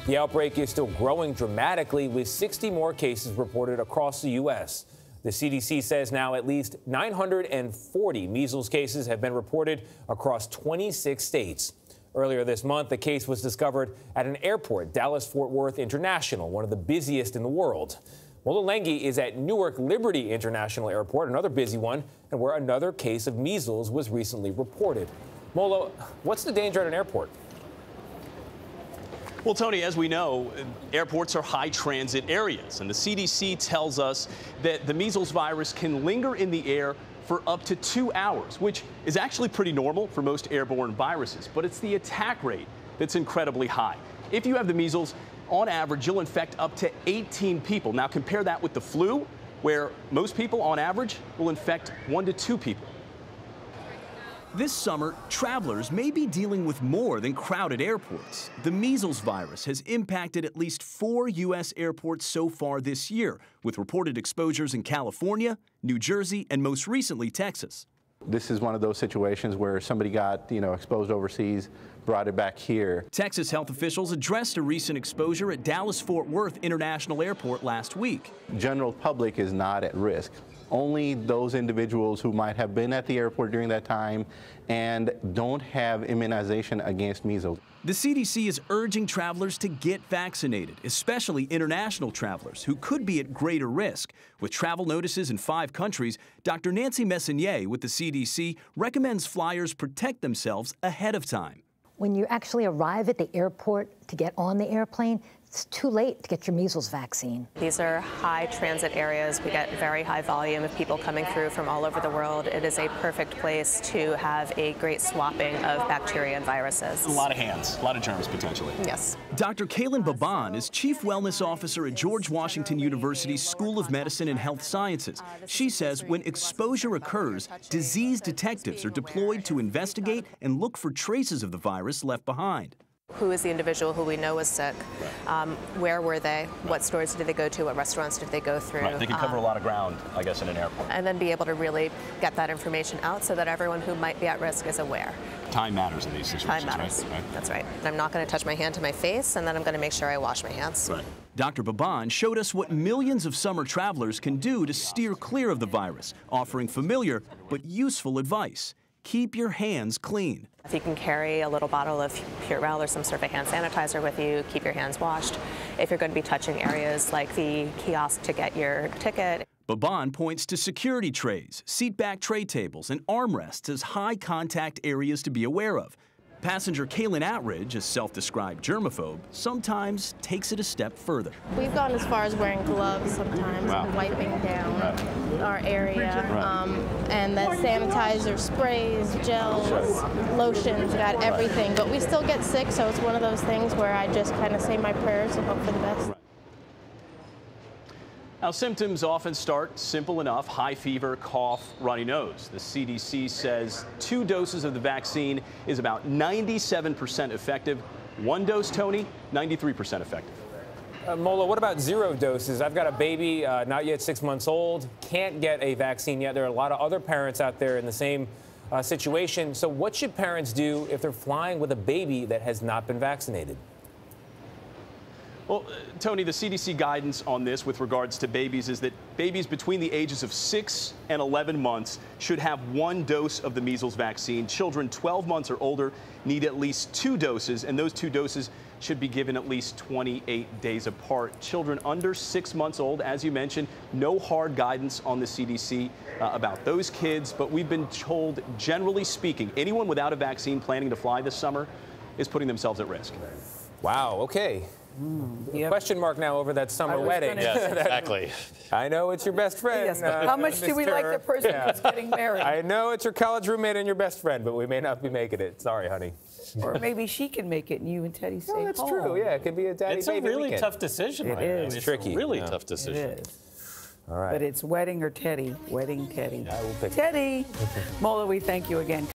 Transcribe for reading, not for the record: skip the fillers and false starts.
The outbreak is still growing dramatically, with 60 more cases reported across the U.S. The CDC says now at least 940 measles cases have been reported across 26 states. Earlier this month, the case was discovered at an airport, Dallas-Fort Worth International, one of the busiest in the world. Mola Lenghi is at Newark Liberty International Airport, another busy one, and where another case of measles was recently reported. Mola, what's the danger at an airport? Well, Tony, as we know, airports are high transit areas, and the CDC tells us that the measles virus can linger in the air for up to 2 hours, which is actually pretty normal for most airborne viruses, but it's the attack rate that's incredibly high. If you have the measles, on average, you'll infect up to 18 people. Now compare that with the flu, where most people on average will infect 1 to 2 people. This summer, travelers may be dealing with more than crowded airports. The measles virus has impacted at least 4 U.S. airports so far this year, with reported exposures in California, New Jersey, and most recently, Texas. This is one of those situations where somebody got, exposed overseas, brought it back here. Texas health officials addressed a recent exposure at Dallas-Fort Worth International Airport last week. General public is not at risk. Only those individuals who might have been at the airport during that time and don't have immunization against measles. The CDC is urging travelers to get vaccinated, especially international travelers who could be at greater risk. With travel notices in 5 countries, Dr. Nancy Messonnier with the CDC recommends flyers protect themselves ahead of time. When you actually arrive at the airport to get on the airplane, it's too late to get your measles vaccine. These are high transit areas. We get very high volume of people coming through from all over the world. It is a perfect place to have a great swapping of bacteria and viruses. A lot of hands, a lot of germs potentially. Yes. Dr. Kaylin Baban is Chief Wellness Officer at George Washington University's School of Medicine and Health Sciences. She says when exposure occurs, disease detectives are deployed to investigate and look for traces of the virus left behind. Who is the individual who we know was sick? Where were they? What stores did they go to? What restaurants did they go through? Right. They can cover a lot of ground, I guess, in an airport. And then be able to really get that information out so that everyone who might be at risk is aware. Time matters in these situations, Time matters. Right? That's right. I'm not going to touch my hand to my face, and then I'm going to make sure I wash my hands. Right. Dr. Baban showed us what millions of summer travelers can do to steer clear of the virus, offering familiar but useful advice. Keep your hands clean. If you can carry a little bottle of Purell or some sort of a hand sanitizer with you, keep your hands washed. If you're going to be touching areas like the kiosk to get your ticket. Baban points to security trays, seatback tray tables, and armrests as high-contact areas to be aware of. Passenger Kaylin Atridge, a self-described germaphobe, sometimes takes it a step further. We've gone as far as wearing gloves sometimes, and wiping down our area, and then sanitizer, sprays, gels, lotions, got everything. But we still get sick, so it's one of those things where I just kind of say my prayers and hope for the best. Now, symptoms often start simple enough: high fever, cough, runny nose. The CDC says 2 doses of the vaccine is about 97% effective. 1 dose, Tony, 93% effective. Mola, what about 0 doses? I've got a baby, not yet 6 months old, can't get a vaccine yet. There are a lot of other parents out there in the same situation. So what should parents do if they're flying with a baby that has not been vaccinated? Well, Tony, the CDC guidance on this with regards to babies is that babies between the ages of 6 and 11 months should have 1 dose of the measles vaccine. Children 12 months or older need at least 2 doses, and those 2 doses should be given at least 28 days apart. Children under 6 months old, as you mentioned, no hard guidance on the CDC about those kids, but we've been told, generally speaking, anyone without a vaccine planning to fly this summer is putting themselves at risk. Wow, okay. Question mark now over that summer wedding. Yes, exactly. I know it's your best friend. Yes. How much do we like the person who's getting married? I know it's your college roommate and your best friend, but we may not be making it. Sorry, honey. Or maybe she can make it and you and Teddy stay home. That's true. Yeah, it could be a daddy-baby It's a really weekend. tough decision. It is. It's tricky. A really tough decision. It is. All right. But it's wedding or Teddy. Wedding Teddy. I will pick Teddy. Mola, we thank you again.